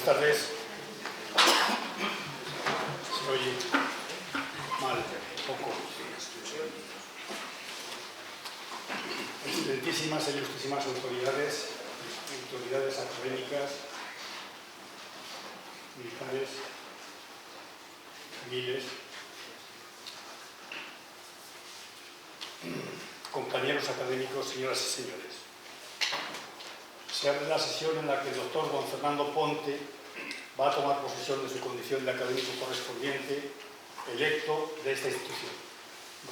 Buenas tardes. Se oye mal, poco. Excelentísimas e ilustrísimas autoridades académicas, militares, civiles, compañeros académicos, señoras y señores. Se abre la sesión en la que el doctor don Fernando Ponte va a tomar posesión de su condición de académico correspondiente electo de esta institución.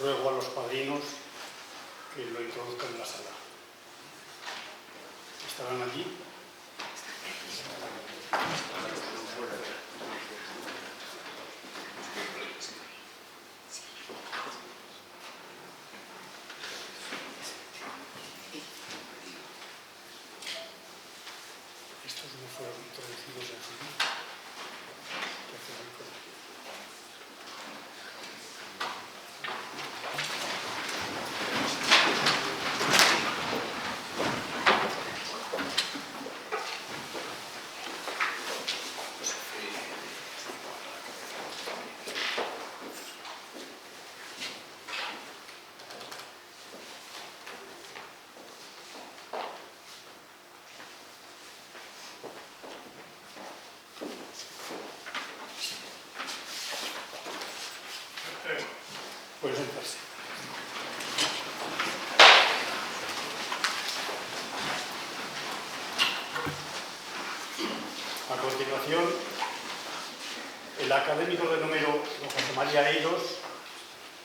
Ruego a los padrinos que lo introduzcan en la sala. ¿Estarán allí? Estos no fueron introducidos en su vida. ¿Qué hacemos con ellos? Pueden sentarse. A continuación, el académico de número don José María Eiros,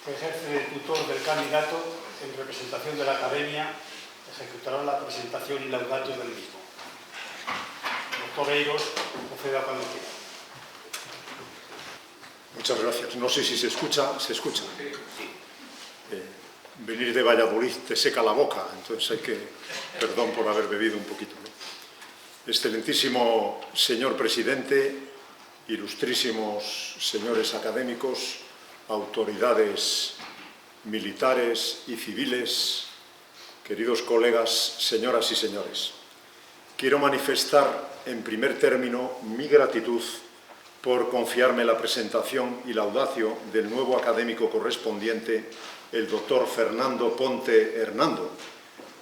que ejerce de tutor del candidato en representación de la Academia, ejecutará la presentación y laudatio del mismo. Doctor Eiros, proceda cuando quiera. Muchas gracias. No sé si se escucha. ¿Se escucha? Venir de Valladolid te seca la boca, entonces hay que... Perdón por haber bebido un poquito, ¿no? Excelentísimo señor presidente, ilustrísimos señores académicos, autoridades militares y civiles, queridos colegas, señoras y señores. Quiero manifestar en primer término mi gratitud por confiarme la presentación y laudatio del nuevo académico correspondiente, el doctor Fernando Ponte Hernando,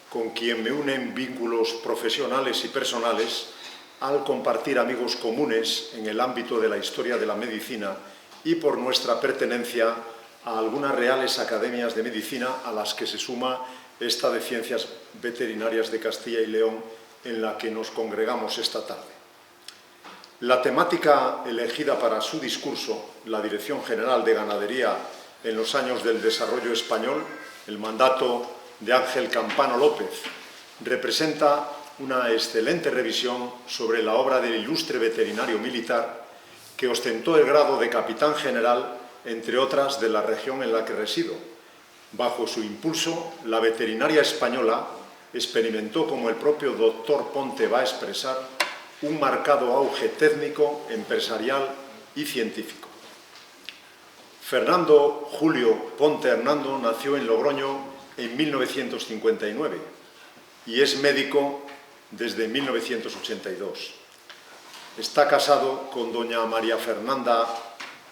con quien me unen vínculos profesionales y personales al compartir amigos comunes en el ámbito de la historia de la medicina y por nuestra pertenencia a algunas reales academias de medicina a las que se suma esta de Ciencias Veterinarias de Castilla y León en la que nos congregamos esta tarde. La temática elegida para su discurso, la Dirección General de Ganadería en los años del desarrollo español, el mandato de Ángel Campano López, representa una excelente revisión sobre la obra del ilustre veterinario militar que ostentó el grado de capitán general, entre otras, de la región en la que resido. Bajo su impulso, la veterinaria española experimentó, como el propio doctor Ponte va a expresar, un marcado auge técnico, empresarial y científico. Fernando Julio Ponte Hernando nació en Logroño en 1959 y es médico desde 1982. Está casado con doña María Fernanda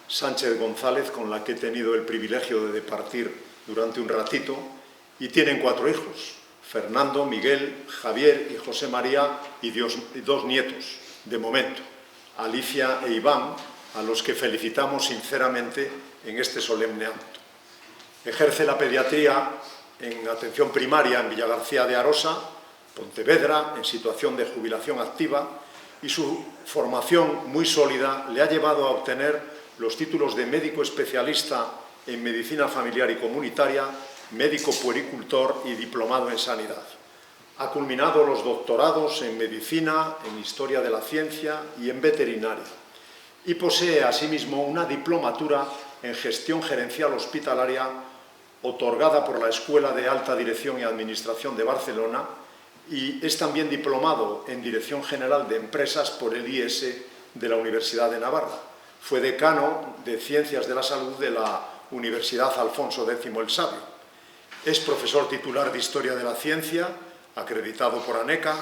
Sánchez González, con la que he tenido el privilegio de departir durante un ratito, y tienen 4 hijos. Fernando, Miguel, Javier y José María y 2 nietos, de momento, Alicia e Iván, a los que felicitamos sinceramente en este solemne acto. Ejerce la pediatría en atención primaria en Villagarcía de Arosa, Pontevedra, en situación de jubilación activa, y su formación muy sólida le ha llevado a obtener los títulos de médico especialista en medicina familiar y comunitaria, médico puericultor y diplomado en sanidad. Ha culminado los doctorados en medicina, en historia de la ciencia y en veterinaria. Y posee asimismo una diplomatura en gestión gerencial hospitalaria otorgada por la Escuela de Alta Dirección y Administración de Barcelona, y es también diplomado en Dirección General de Empresas por el IES de la Universidad de Navarra. Fue decano de Ciencias de la Salud de la Universidad Alfonso X el Sabio. Es profesor titular de Historia de la Ciencia, acreditado por ANECA,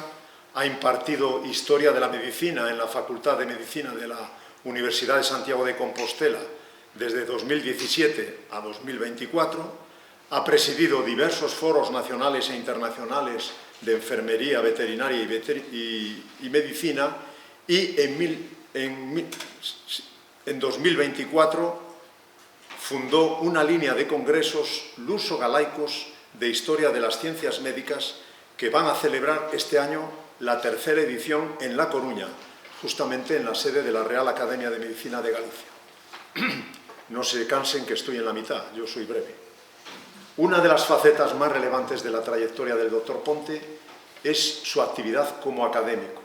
ha impartido Historia de la Medicina en la Facultad de Medicina de la Universidad de Santiago de Compostela desde 2017 a 2024, ha presidido diversos foros nacionales e internacionales de enfermería, veterinaria y medicina, y en 2024 fundó una línea de congresos luso-galaicos de historia de las ciencias médicas que van a celebrar este año la tercera edición en La Coruña, justamente en la sede de la Real Academia de Medicina de Galicia. No se cansen que estoy en la mitad, yo soy breve. Una de las facetas más relevantes de la trayectoria del doctor Ponte es su actividad como académico.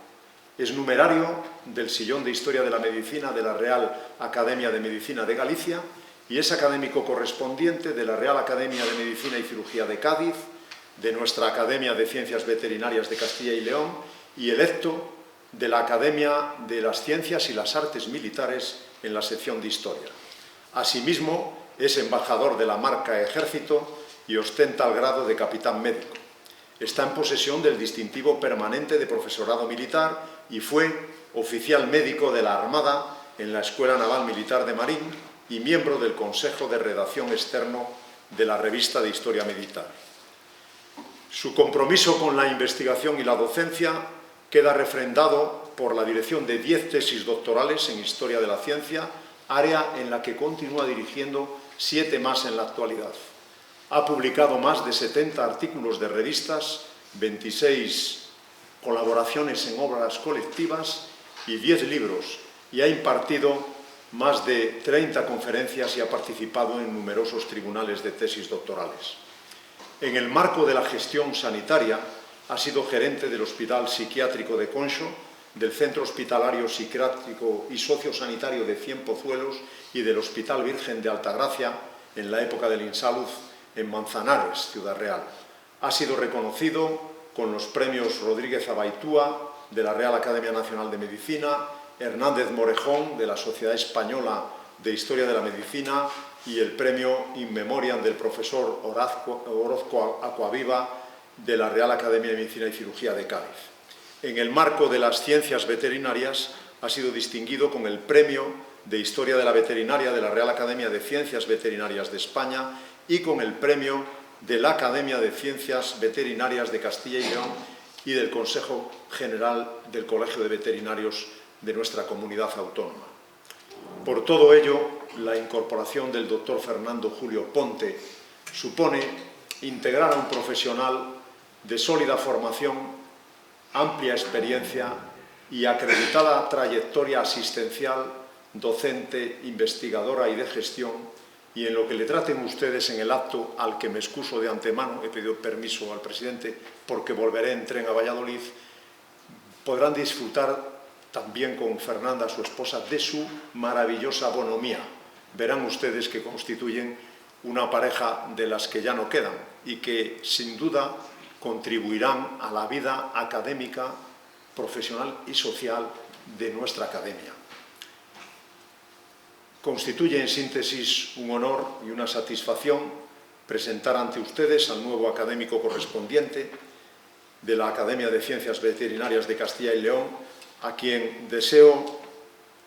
Es numerario del Sillón de Historia de la Medicina de la Real Academia de Medicina de Galicia y es académico correspondiente de la Real Academia de Medicina y Cirugía de Cádiz, de nuestra Academia de Ciencias Veterinarias de Castilla y León y electo de la Academia de las Ciencias y las Artes Militares en la sección de Historia. Asimismo, es embajador de la marca Ejército y ostenta el grado de capitán médico. Está en posesión del distintivo permanente de profesorado militar y fue oficial médico de la Armada en la Escuela Naval Militar de Marín y miembro del Consejo de Redacción Externo de la Revista de Historia Militar. Su compromiso con la investigación y la docencia queda refrendado por la dirección de 10 tesis doctorales en Historia de la Ciencia, área en la que continúa dirigiendo 7 más en la actualidad. Ha publicado más de 70 artículos de revistas, 26 colaboraciones en obras colectivas y 10 libros, y ha impartido más de 30 conferencias y ha participado en numerosos tribunales de tesis doctorales. En el marco de la gestión sanitaria, ha sido gerente del Hospital Psiquiátrico de Conxo, del Centro Hospitalario Psiquiátrico y Sociosanitario de Cienpozuelos y del Hospital Virgen de Altagracia en la época del Insalud en Manzanares, Ciudad Real. Ha sido reconocido con los premios Rodríguez Abaitúa de la Real Academia Nacional de Medicina, Hernández Morejón de la Sociedad Española de Historia de la Medicina y el premio In Memoriam del profesor Orozco Aquaviva de la Real Academia de Medicina y Cirugía de Cádiz. En el marco de las ciencias veterinarias ha sido distinguido con el Premio de Historia de la Veterinaria de la Real Academia de Ciencias Veterinarias de España y con el Premio de la Academia de Ciencias Veterinarias de Castilla y León y del Consejo General del Colegio de Veterinarios de nuestra comunidad autónoma. Por todo ello, la incorporación del doctor Fernando Julio Ponte supone integrar a un profesional de sólida formación, amplia experiencia y acreditada trayectoria asistencial, docente, investigadora y de gestión, y en lo que le traten ustedes en el acto al que me excuso de antemano, he pedido permiso al presidente porque volveré en tren a Valladolid, podrán disfrutar también con Fernanda, su esposa, de su maravillosa bonomía. Verán ustedes que constituyen una pareja de las que ya no quedan y que, sin duda, contribuirán a la vida académica, profesional y social de nuestra academia. Constituye, en síntesis, un honor y una satisfacción presentar ante ustedes al nuevo académico correspondiente de la Academia de Ciencias Veterinarias de Castilla y León, a quien deseo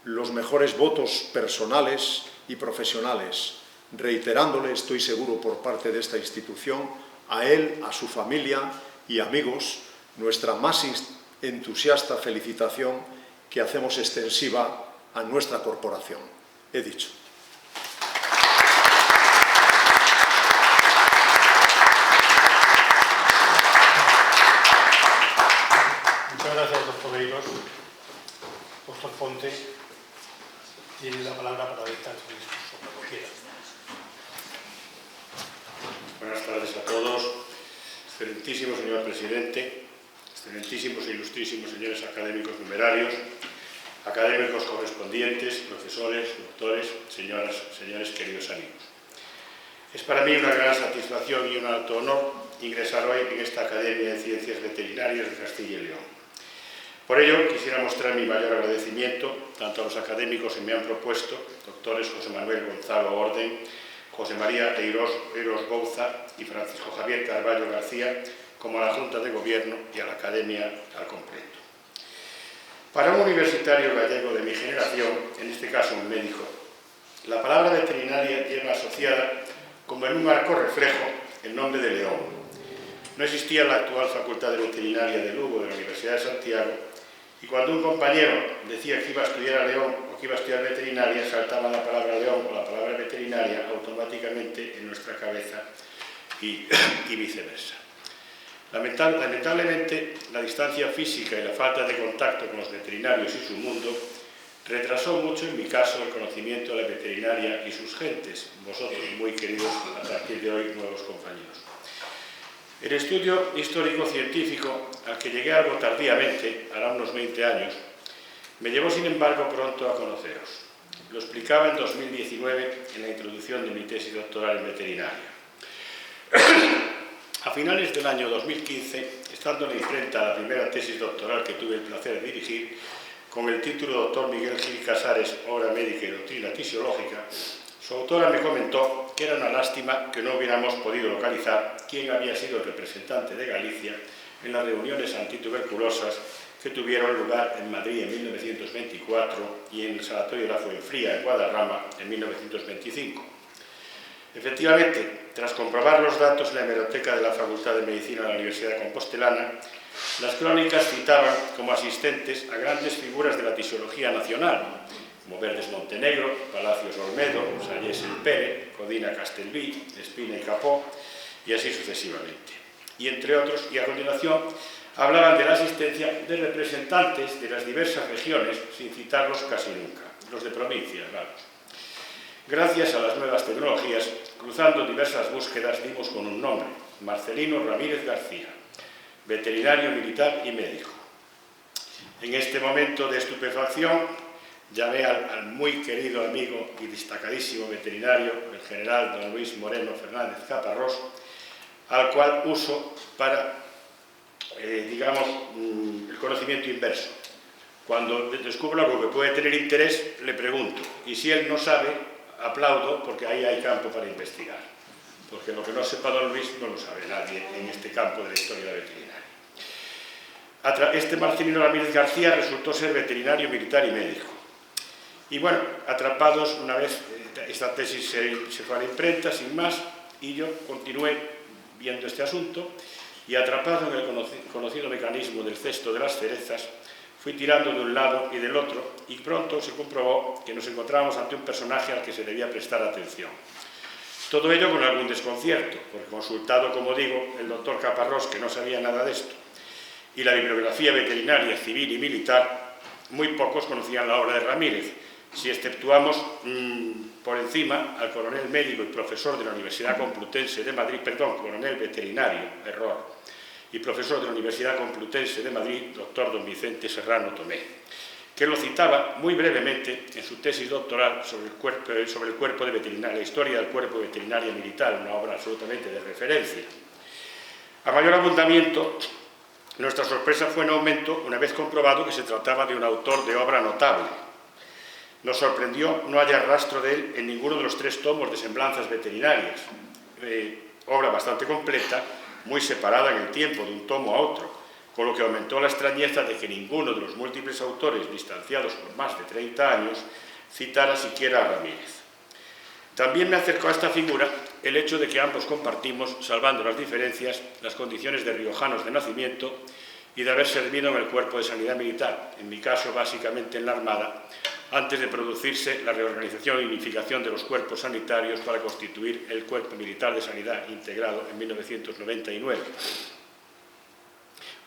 los mejores votos personales y profesionales, reiterándole, estoy seguro por parte de esta institución, a él, a su familia y amigos, nuestra más entusiasta felicitación que hacemos extensiva a nuestra corporación. He dicho. Muchas gracias, doctor Beiros. Doctor Ponte tiene la palabra para dictar su discurso, cuando quiera. Buenas tardes a todos. Excelentísimo señor presidente, excelentísimos e ilustrísimos señores académicos numerarios, académicos correspondientes, profesores, doctores, señoras, señores, queridos amigos. Es para mí una gran satisfacción y un alto honor ingresar hoy en esta Academia de Ciencias Veterinarias de Castilla y León. Por ello, quisiera mostrar mi mayor agradecimiento tanto a los académicos que me han propuesto, doctores José Manuel Gonzalo Orden, José María Eirós Bouza y Francisco Javier Carballo García, como a la Junta de Gobierno y a la Academia al completo. Para un universitario gallego de mi generación, en este caso un médico, la palabra veterinaria lleva asociada, como en un arco reflejo, el nombre de León. No existía la actual Facultad de Veterinaria de Lugo de la Universidad de Santiago, y cuando un compañero decía que iba a estudiar a León o que iba a estudiar veterinaria, saltaba la palabra León o la palabra veterinaria automáticamente en nuestra cabeza y viceversa. Lamentablemente, la distancia física y la falta de contacto con los veterinarios y su mundo retrasó mucho, en mi caso, el conocimiento de la veterinaria y sus gentes, vosotros, muy queridos, a partir de hoy, nuevos compañeros. El estudio histórico-científico, al que llegué algo tardíamente, hará unos 20 años, me llevó, sin embargo, pronto a conoceros. Lo explicaba en 2019 en la introducción de mi tesis doctoral en veterinaria. A finales del año 2015, estando en la imprenta la primera tesis doctoral que tuve el placer de dirigir, con el título Doctor Miguel Gil Casares, Obra médica y doctrina tisiológica, su autora me comentó que era una lástima que no hubiéramos podido localizar quién había sido el representante de Galicia en las reuniones antituberculosas que tuvieron lugar en Madrid en 1924 y en el Sanatorio de la Fuenfría, en Guadarrama, en 1925. Efectivamente, tras comprobar los datos en la hemeroteca de la Facultad de Medicina de la Universidad Compostelana, las crónicas citaban como asistentes a grandes figuras de la tisiología nacional, como Verdes Montenegro, Palacios Olmedo, Salles El Pere, Codina Castelví, Espina y Capó, y así sucesivamente. Y entre otros, y a continuación, hablaban de la asistencia de representantes de las diversas regiones, sin citarlos casi nunca, los de provincias, vamos. Gracias a las nuevas tecnologías, cruzando diversas búsquedas, dimos con un nombre, Marcelino Ramírez García, veterinario militar y médico. En este momento de estupefacción, llamé al muy querido amigo y destacadísimo veterinario, el general don Luis Moreno Fernández Caparrós, al cual uso para, digamos, el conocimiento inverso. Cuando descubro algo que puede tener interés, le pregunto, y si él no sabe, aplaudo, porque ahí hay campo para investigar. Porque lo que no sepa don Luis no lo sabe nadie en este campo de la historia veterinaria. Este Marcelino Ramírez García resultó ser veterinario, militar y médico. Y bueno, atrapados, una vez esta tesis se fue a la imprenta, sin más, y yo continué viendo este asunto, y atrapado en el conocido mecanismo del cesto de las cerezas, fui tirando de un lado y del otro, y pronto se comprobó que nos encontrábamos ante un personaje al que se debía prestar atención. Todo ello con algún desconcierto, porque consultado, como digo, el doctor Caparrós, que no sabía nada de esto, y la bibliografía veterinaria, civil y militar, muy pocos conocían la obra de Ramírez, si exceptuamos por encima al coronel médico y profesor de la Universidad Complutense de Madrid, perdón, coronel veterinario, error, y profesor de la Universidad Complutense de Madrid, doctor don Vicente Serrano Tomé, que lo citaba muy brevemente en su tesis doctoral sobre el cuerpo de veterinaria, la historia del cuerpo de veterinaria militar, una obra absolutamente de referencia. A mayor abundamiento, nuestra sorpresa fue en aumento una vez comprobado que se trataba de un autor de obra notable. Nos sorprendió no hallar rastro de él en ninguno de los 3 tomos de Semblanzas Veterinarias, obra bastante completa, muy separada en el tiempo de un tomo a otro, con lo que aumentó la extrañeza de que ninguno de los múltiples autores distanciados por más de 30 años citara siquiera a Ramírez. También me acercó a esta figura el hecho de que ambos compartimos, salvando las diferencias, las condiciones de riojanos de nacimiento y de haber servido en el Cuerpo de Sanidad Militar, en mi caso básicamente en la Armada, antes de producirse la reorganización y unificación de los cuerpos sanitarios para constituir el Cuerpo Militar de Sanidad integrado en 1999.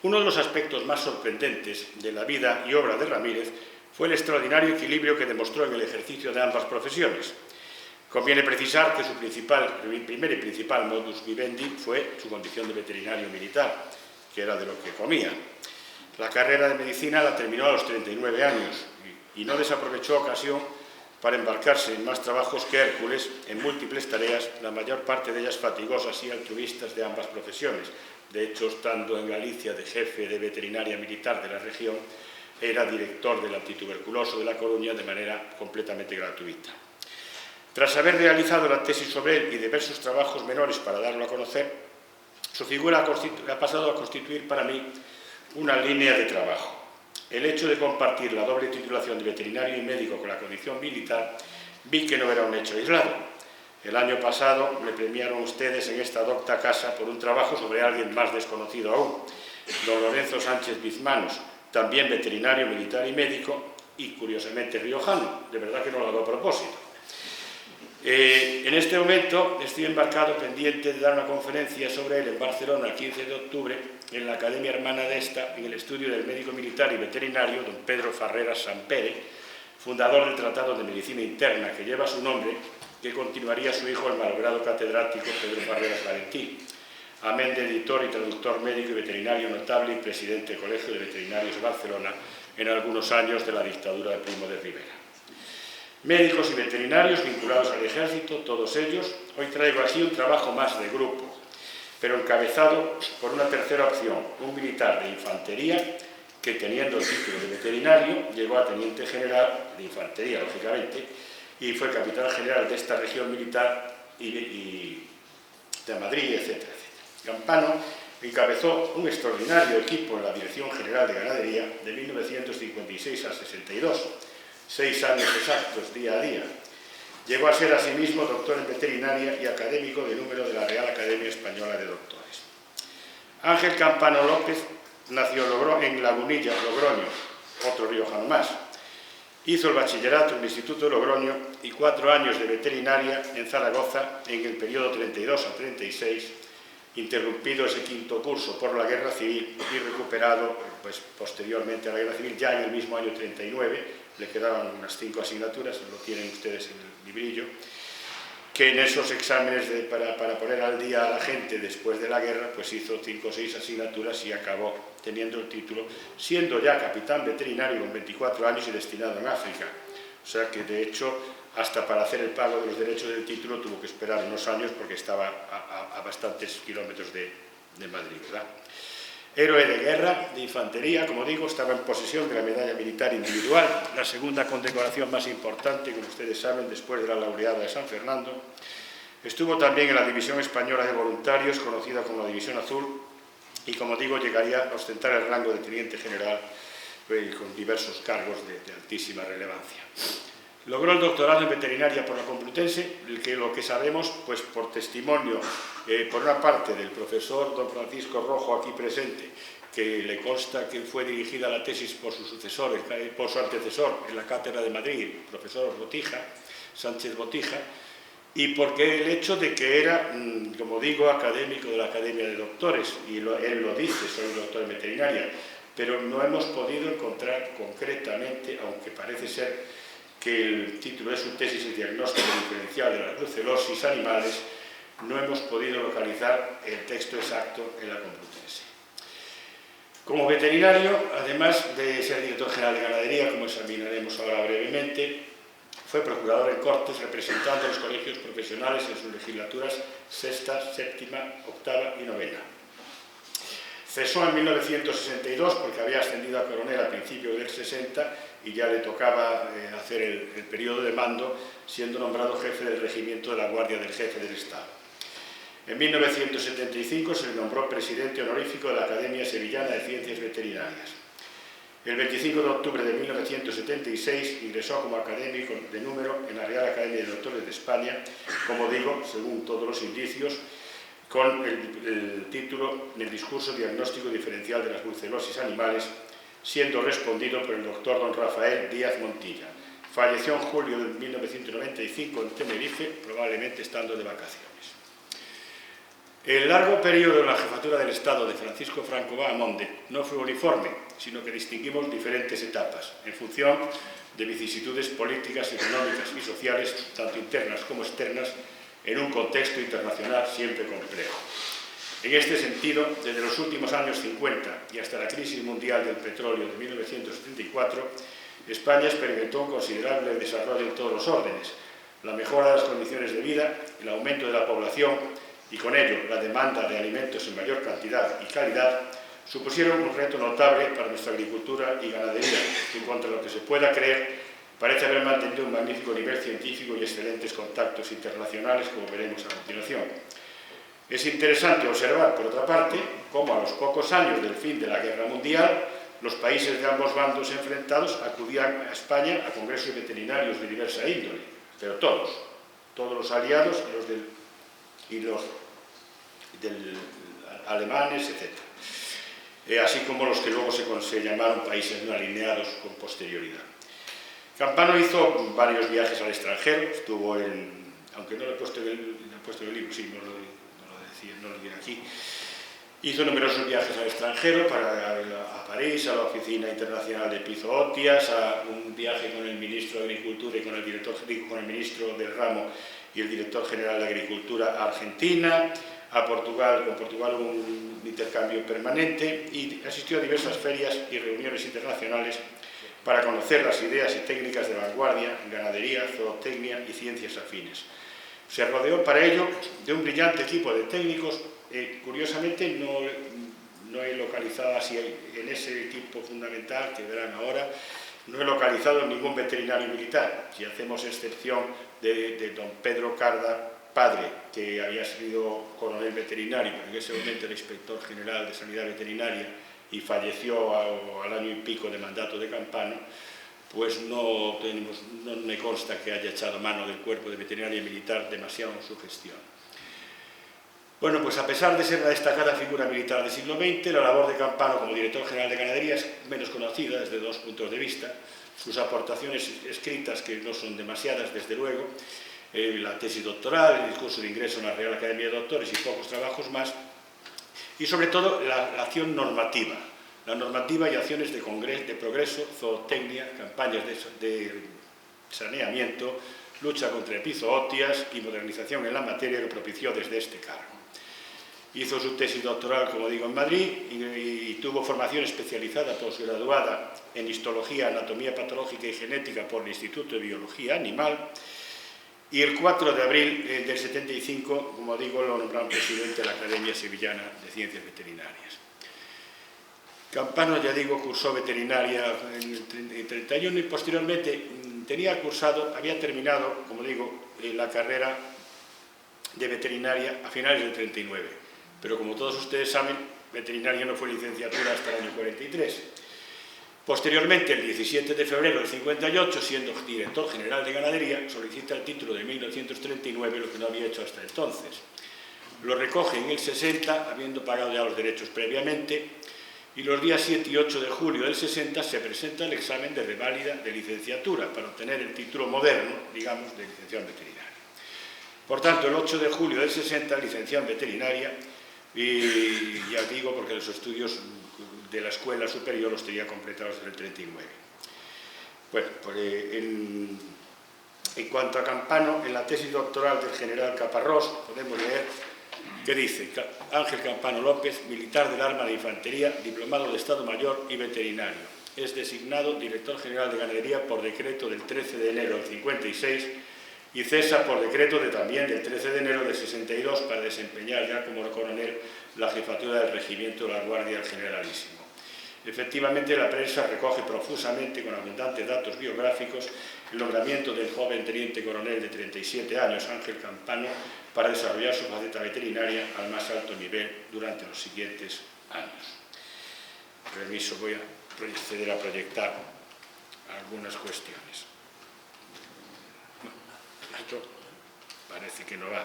Uno de los aspectos más sorprendentes de la vida y obra de Ramírez fue el extraordinario equilibrio que demostró en el ejercicio de ambas profesiones. Conviene precisar que su primer y principal modus vivendi fue su condición de veterinario militar, que era de lo que comía. La carrera de medicina la terminó a los 39 años y no desaprovechó ocasión para embarcarse en más trabajos que Hércules en múltiples tareas, la mayor parte de ellas fatigosas y altruistas de ambas profesiones. De hecho, estando en Galicia de jefe de veterinaria militar de la región, era director del antituberculoso de La Coruña de manera completamente gratuita. Tras haber realizado la tesis sobre él y diversos trabajos menores para darlo a conocer, Su figura ha pasado a constituir para mí una línea de trabajo. El hecho de compartir la doble titulación de veterinario y médico con la condición militar, vi que no era un hecho aislado. El año pasado me premiaron ustedes en esta docta casa por un trabajo sobre alguien más desconocido aún, don Lorenzo Sánchez Bizmanos, también veterinario, militar y médico, y curiosamente riojano, de verdad que no lo hago a propósito. En este momento estoy embarcado pendiente de dar una conferencia sobre él en Barcelona el 15 de octubre en la Academia Hermana de esta, en el estudio del médico militar y veterinario don Pedro Farreras Sampere, fundador del Tratado de Medicina Interna que lleva su nombre, que continuaría su hijo el malogrado catedrático Pedro Farreras Valentín, amén de editor y traductor médico y veterinario notable y presidente del Colegio de Veterinarios de Barcelona en algunos años de la dictadura de Primo de Rivera. Médicos y veterinarios vinculados al ejército, todos ellos, hoy traigo así un trabajo más de grupo, pero encabezado por una tercera opción, un militar de infantería que, teniendo el título de veterinario, llegó a teniente general de infantería, lógicamente, y fue capitán general de esta región militar y de Madrid, etcétera, etcétera. Campano encabezó un extraordinario equipo en la Dirección General de Ganadería de 1956 al 62, 6 años exactos, día a día. Llegó a ser asimismo doctor en veterinaria y académico de número de la Real Academia Española de Doctores. Ángel Campano López nació en Lagunilla, Logroño, otro riojano más. Hizo el bachillerato en el Instituto de Logroño y 4 años de veterinaria en Zaragoza en el periodo 32 a 36, interrumpido ese quinto curso por la Guerra Civil y recuperado posteriormente a la Guerra Civil, ya en el mismo año 39, le quedaban unas 5 asignaturas, lo tienen ustedes en el librillo, que en esos exámenes para poner al día a la gente después de la guerra, pues hizo 5 o 6 asignaturas y acabó teniendo el título, siendo ya capitán veterinario con 24 años y destinado en África. O sea que, de hecho, hasta para hacer el pago de los derechos del título tuvo que esperar unos años porque estaba a bastantes kilómetros de Madrid, ¿verdad? Héroe de guerra, de infantería, como digo, estaba en posesión de la medalla militar individual, la segunda condecoración más importante, como ustedes saben, después de la laureada de San Fernando. Estuvo también en la División Española de Voluntarios, conocida como la División Azul, y, como digo, llegaría a ostentar el rango de teniente general con diversos cargos de altísima relevancia. Logró el doctorado en veterinaria por la Complutense, lo que sabemos, pues por testimonio, por una parte del profesor don Francisco Rojo, aquí presente, que le consta que fue dirigida la tesis por su sucesor, por su antecesor en la Cátedra de Madrid, el profesor Botija, Sánchez Botija, y porque el hecho de que era, como digo, académico de la Academia de Doctores, y él lo dice, soy doctor en veterinaria, pero no hemos podido encontrar concretamente, aunque parece ser que el título de su tesis es Diagnóstico diferencial de la brucelosis animales, no hemos podido localizar el texto exacto en la Complutense. Como veterinario, además de ser director general de ganadería, como examinaremos ahora brevemente, fue procurador en Cortes representando a los colegios profesionales en sus legislaturas sexta, séptima, octava y novena. Cesó en 1962 porque había ascendido a coronel a principios del 60 y ya le tocaba hacer el periodo de mando, siendo nombrado jefe del regimiento de la Guardia del Jefe del Estado. En 1975 se le nombró presidente honorífico de la Academia Sevillana de Ciencias Veterinarias. El 25 de octubre de 1976 ingresó como académico de número en la Real Academia de Doctores de España, como digo, según todos los indicios, con el título del discurso diagnóstico diferencial de las brucelosis animales, siendo respondido por el doctor don Rafael Díaz Montilla. Falleció en julio de 1995 en Tenerife, probablemente estando de vacaciones. El largo periodo en la jefatura del Estado de Francisco Franco Bahamonde no fue uniforme, sino que distinguimos diferentes etapas, en función de vicisitudes políticas, económicas y sociales, tanto internas como externas, en un contexto internacional siempre complejo. En este sentido, desde los últimos años 50 y hasta la crisis mundial del petróleo de 1974, España experimentó un considerable desarrollo en todos los órdenes, la mejora de las condiciones de vida, el aumento de la población y con ello la demanda de alimentos en mayor cantidad y calidad supusieron un reto notable para nuestra agricultura y ganadería, que en cuanto a lo que se pueda creer, parece haber mantenido un magnífico nivel científico y excelentes contactos internacionales, como veremos a continuación. Es interesante observar, por otra parte, cómo a los pocos años del fin de la Guerra Mundial, los países de ambos bandos enfrentados acudían a España a congresos veterinarios de diversa índole, pero todos los aliados y los alemanes, etc. Así como los que luego se llamaron países no alineados con posterioridad. Campano hizo varios viajes al extranjero, estuvo aunque no lo he puesto en el libro, sí, no lo diré aquí. Hizo numerosos viajes al extranjero, a París, a la Oficina Internacional de Epizootias, a un viaje con el ministro de Agricultura y con el ministro del ramo y el director general de Agricultura a Argentina, a Portugal, con Portugal un intercambio permanente, y asistió a diversas ferias y reuniones internacionales para conocer las ideas y técnicas de vanguardia en ganadería, zootecnia y ciencias afines. Se rodeó para ello de un brillante equipo de técnicos. Curiosamente no he localizado así en ese equipo fundamental que verán ahora, no he localizado ningún veterinario militar, si hacemos excepción de don Pedro Carda, padre, que había sido coronel veterinario, pero en ese momento era inspector general de sanidad veterinaria y falleció al año y pico de mandato de Campano. Pues no me consta que haya echado mano del cuerpo de veterinaria militar demasiado en su gestión. Bueno, pues a pesar de ser una destacada figura militar del siglo XX, la labor de Campano como director general de Ganadería es menos conocida desde dos puntos de vista. Sus aportaciones escritas, que no son demasiadas, desde luego, la tesis doctoral, el discurso de ingreso en la Real Academia de Doctores y pocos trabajos más, y sobre todo la acción normativa. La normativa y acciones de progreso, zootecnia, campañas de saneamiento, lucha contra epizootias y modernización en la materia que propició desde este cargo. Hizo su tesis doctoral, como digo, en Madrid y tuvo formación especializada posgraduada en histología, anatomía patológica y genética por el Instituto de Biología Animal, y el 4 de abril del 75, como digo, lo nombraron presidente de la Academia Sevillana de Ciencias Veterinarias. Campano, ya digo, cursó veterinaria en el 31 y posteriormente había terminado, como digo, la carrera de veterinaria a finales del 39. Pero como todos ustedes saben, veterinaria no fue licenciatura hasta el año 43. Posteriormente, el 17 de febrero del 58, siendo director general de Ganadería, solicita el título de 1939, lo que no había hecho hasta entonces. Lo recoge en el 60, habiendo pagado ya los derechos previamente, y los días 7 y 8 de julio del 60 se presenta el examen de reválida de licenciatura para obtener el título moderno, digamos, de licenciado en veterinaria. Por tanto, el 8 de julio del 60, licenciado en veterinaria, y ya digo porque los estudios de la escuela superior los tenía completados en el 39. Bueno, pues en cuanto a Campano, en la tesis doctoral del general Caparrós podemos leer que dice: Ángel Campano López, militar del arma de infantería, diplomado de Estado Mayor y veterinario. Es designado director general de Ganadería por decreto del 13 de enero del 56 y cesa por decreto también del 13 de enero del 62 para desempeñar ya como coronel la jefatura del regimiento de la Guardia del Generalísimo. Efectivamente, la prensa recoge profusamente, con abundantes datos biográficos, el nombramiento del joven teniente coronel de 37 años, Ángel Campano, para desarrollar su faceta veterinaria al más alto nivel durante los siguientes años. Permiso, voy a proceder a proyectar algunas cuestiones. Esto parece que no va.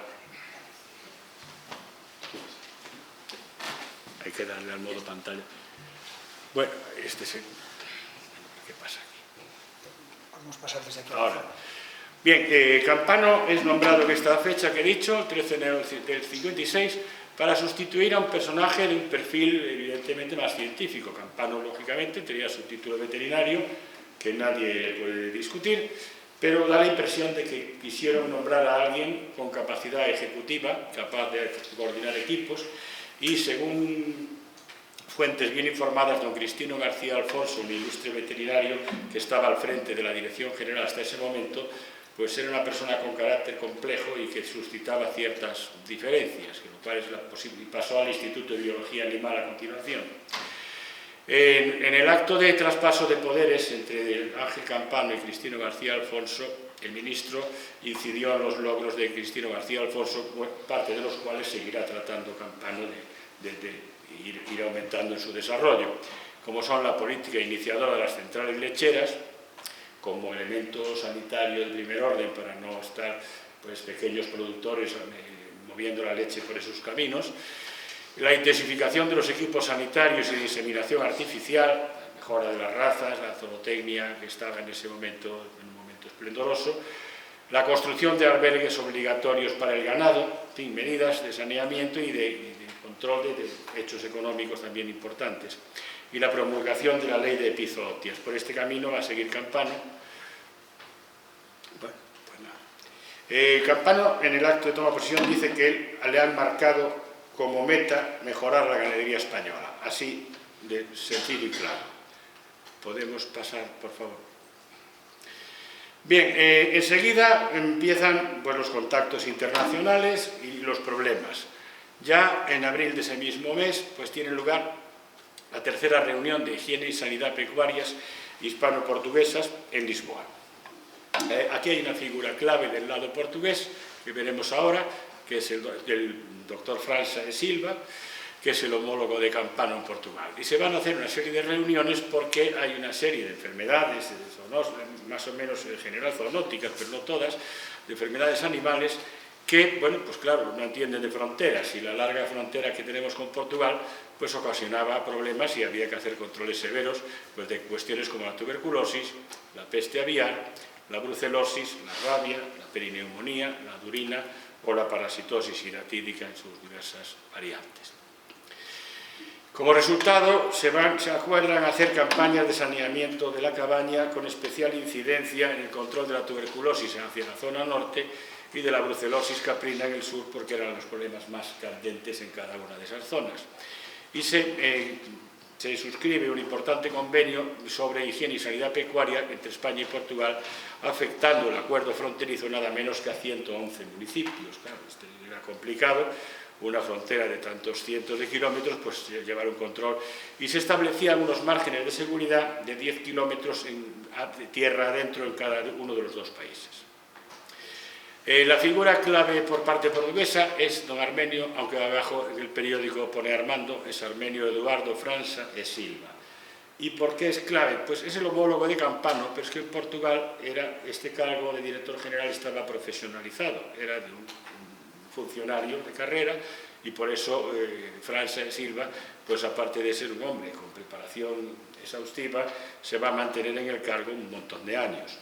Hay que darle al modo pantalla. Bueno, este es el... ¿Qué pasa aquí? Podemos pasar desde aquí. Ahora. Bien, Campano es nombrado en esta fecha que he dicho, el 13 de enero del 56, para sustituir a un personaje de un perfil evidentemente más científico. Campano, lógicamente, tenía su título veterinario, que nadie puede discutir, pero da la impresión de que quisieron nombrar a alguien con capacidad ejecutiva, capaz de coordinar equipos, y según fuentes bien informadas, don Cristino García Alfonso, un ilustre veterinario que estaba al frente de la Dirección General hasta ese momento, pues era una persona con carácter complejo y que suscitaba ciertas diferencias, lo cual es posible, y pasó al Instituto de Biología Animal a continuación. En el acto de traspaso de poderes entre Ángel Campano y Cristino García Alfonso, el ministro incidió en los logros de Cristino García Alfonso, parte de los cuales seguirá tratando Campano de ir aumentando en su desarrollo, como son la política iniciadora de las centrales lecheras, como elemento sanitario de primer orden para no estar pues, pequeños productores moviendo la leche por esos caminos, la intensificación de los equipos sanitarios y de diseminación artificial, la mejora de las razas, la zootecnia que estaba en ese momento, en un momento esplendoroso, la construcción de albergues obligatorios para el ganado, en fin, medidas de saneamiento y de control de hechos económicos también importantes, y la promulgación de la ley de epizootias. Por este camino va a seguir Campano. Bueno, pues nada. Campano, en el acto de toma de posesión, dice que le han marcado como meta mejorar la ganadería española, así de sencillo y claro. ¿Podemos pasar, por favor? Bien, enseguida empiezan pues, los contactos internacionales y los problemas. Ya en abril de ese mismo mes pues, tiene lugar la tercera reunión de higiene y sanidad pecuarias hispano-portuguesas en Lisboa. Aquí hay una figura clave del lado portugués, que veremos ahora, que es el doctor França de Silva, que es el homólogo de Campano en Portugal. Y se van a hacer una serie de reuniones porque hay una serie de enfermedades, más o menos en general zoonóticas, pero no todas, de enfermedades animales que, bueno, pues claro, no entienden de fronteras, y la larga frontera que tenemos con Portugal pues ocasionaba problemas y había que hacer controles severos pues, de cuestiones como la tuberculosis, la peste aviar, la brucelosis, la rabia, la perineumonía, la durina o la parasitosis hiratídica en sus diversas variantes. Como resultado, se acuerdan hacer campañas de saneamiento de la cabaña con especial incidencia en el control de la tuberculosis hacia la zona norte y de la brucelosis caprina en el sur, porque eran los problemas más candentes en cada una de esas zonas. Y se suscribe un importante convenio sobre higiene y sanidad pecuaria entre España y Portugal, afectando el acuerdo fronterizo nada menos que a 111 municipios. Claro, era complicado, una frontera de tantos cientos de kilómetros, pues llevar un control. Y se establecían unos márgenes de seguridad de 10 kilómetros de tierra adentro en cada uno de los dos países. La figura clave por parte portuguesa es don Armenio, aunque abajo en el periódico pone Armando, es Armenio Eduardo França e Silva. ¿Y por qué es clave? Pues es el homólogo de Campano, pero es que en Portugal este cargo de director general estaba profesionalizado, era de un funcionario de carrera, y por eso França e Silva, pues aparte de ser un hombre con preparación exhaustiva, se va a mantener en el cargo un montón de años.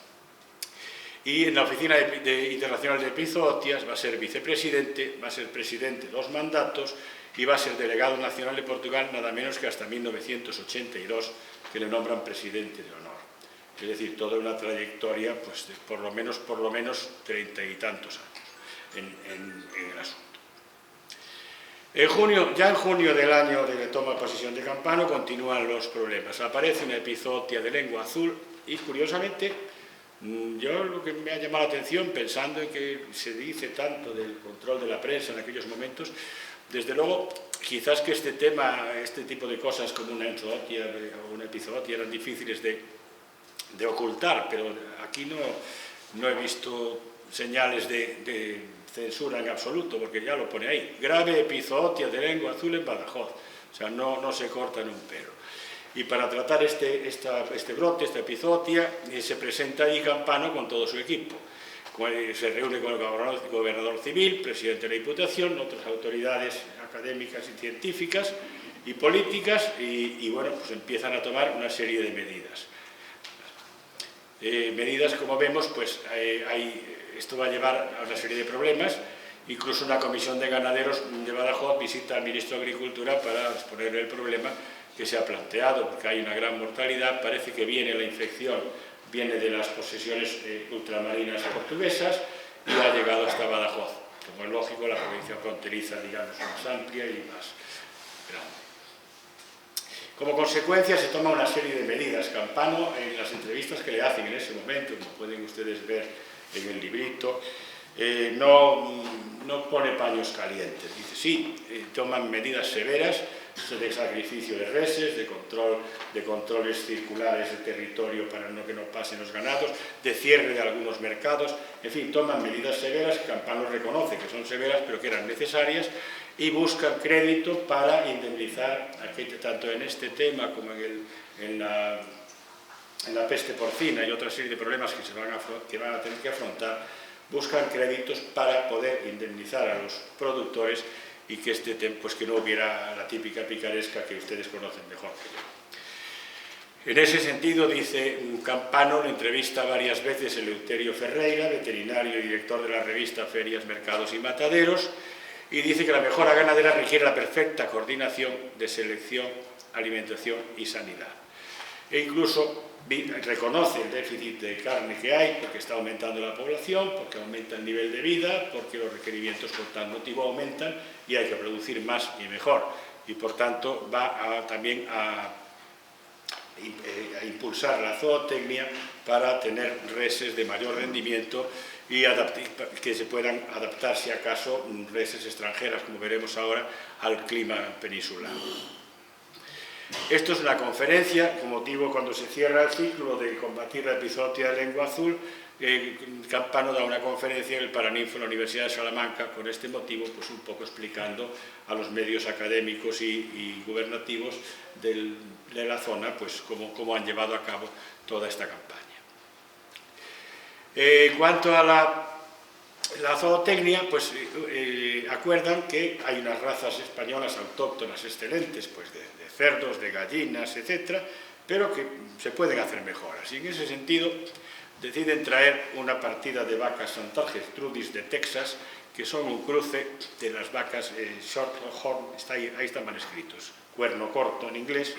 Y en la Oficina Internacional de Epizootias va a ser vicepresidente, va a ser presidente 2 mandatos y va a ser delegado nacional de Portugal nada menos que hasta 1982, que le nombran presidente de honor. Es decir, toda una trayectoria pues, de por lo menos 30 y tantos años en el asunto. Ya en junio del año de la toma de posesión de Campano continúan los problemas. Aparece una epizootia de lengua azul y, curiosamente, yo lo que me ha llamado la atención, pensando en que se dice tanto del control de la prensa en aquellos momentos, desde luego, quizás que este tipo de cosas como una enzootia o una epizootia eran difíciles de ocultar, pero aquí no he visto señales de censura en absoluto, porque ya lo pone ahí. Grave epizootia de lengua azul en Badajoz. O sea, no se corta en un pelo. Y para tratar este brote, esta epizootia, se presenta ahí Campano con todo su equipo. Se reúne con el gobernador civil, presidente de la Diputación, otras autoridades académicas y científicas y políticas, y bueno, pues empiezan a tomar una serie de medidas. Medidas, como vemos, pues esto va a llevar a una serie de problemas. Incluso una comisión de ganaderos de Badajoz visita al ministro de Agricultura para exponerle el problema que se ha planteado, porque hay una gran mortalidad. Parece que la infección viene de las posesiones ultramarinas portuguesas y ha llegado hasta Badajoz. Como es lógico, la provincia fronteriza, digamos, más amplia y más grande. Como consecuencia, se toma una serie de medidas. Campano, en las entrevistas que le hacen en ese momento, como pueden ustedes ver en el librito, no pone paños calientes. Dice, sí, toman medidas severas de sacrificio de reses, de controles circulares de territorio para que no pasen los ganados, de cierre de algunos mercados, en fin, toman medidas severas que Campano reconoce que son severas pero que eran necesarias, y buscan crédito para indemnizar, tanto en este tema como en la peste porcina y otra serie de problemas que van a tener que afrontar, buscan créditos para poder indemnizar a los productores y que pues que no hubiera la típica picaresca que ustedes conocen mejor que yo. En ese sentido, dice Campano, lo entrevista varias veces Eleuterio Ferreira, veterinario y director de la revista Ferias, Mercados y Mataderos, y dice que la mejora ganadera requiere la perfecta coordinación de selección, alimentación y sanidad. E incluso reconoce el déficit de carne que hay, porque está aumentando la población, porque aumenta el nivel de vida, porque los requerimientos por tal motivo aumentan y hay que producir más y mejor. Y por tanto va también a impulsar la zootecnia para tener reses de mayor rendimiento y que se puedan adaptar, si acaso, reses extranjeras, como veremos ahora, al clima peninsular. Esto es una conferencia, con motivo cuando se cierra el ciclo de combatir la epizootia de lengua azul. Campano da una conferencia en el Paraninfo en la Universidad de Salamanca con este motivo, pues un poco explicando a los medios académicos y gubernativos de la zona pues cómo han llevado a cabo toda esta campaña. En cuanto a la zootecnia, pues acuerdan que hay unas razas españolas autóctonas excelentes, pues de cerdos, de gallinas, etcétera, pero que se pueden hacer mejoras. Y en ese sentido deciden traer una partida de vacas Santa Gertrudis de Texas, que son un cruce de las vacas Shorthorn, ahí están mal escritos, cuerno corto en inglés,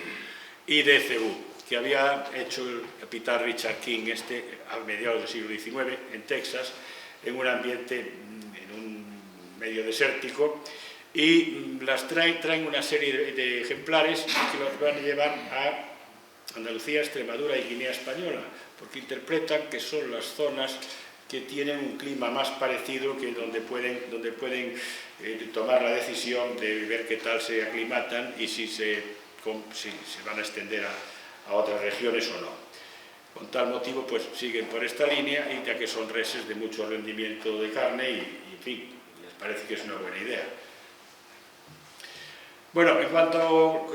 y de cebú, que había hecho el capitán Richard King a mediados del siglo XIX en Texas, en un ambiente, en un medio desértico, y las traen una serie de ejemplares que los van a llevar a Andalucía, Extremadura y Guinea Española, porque interpretan que son las zonas que tienen un clima más parecido, que donde pueden tomar la decisión de ver qué tal se aclimatan y si se van a extender a otras regiones o no. Con tal motivo, pues siguen por esta línea, y ya que son reses de mucho rendimiento de carne y en fin, les parece que es una buena idea. Bueno, en cuanto,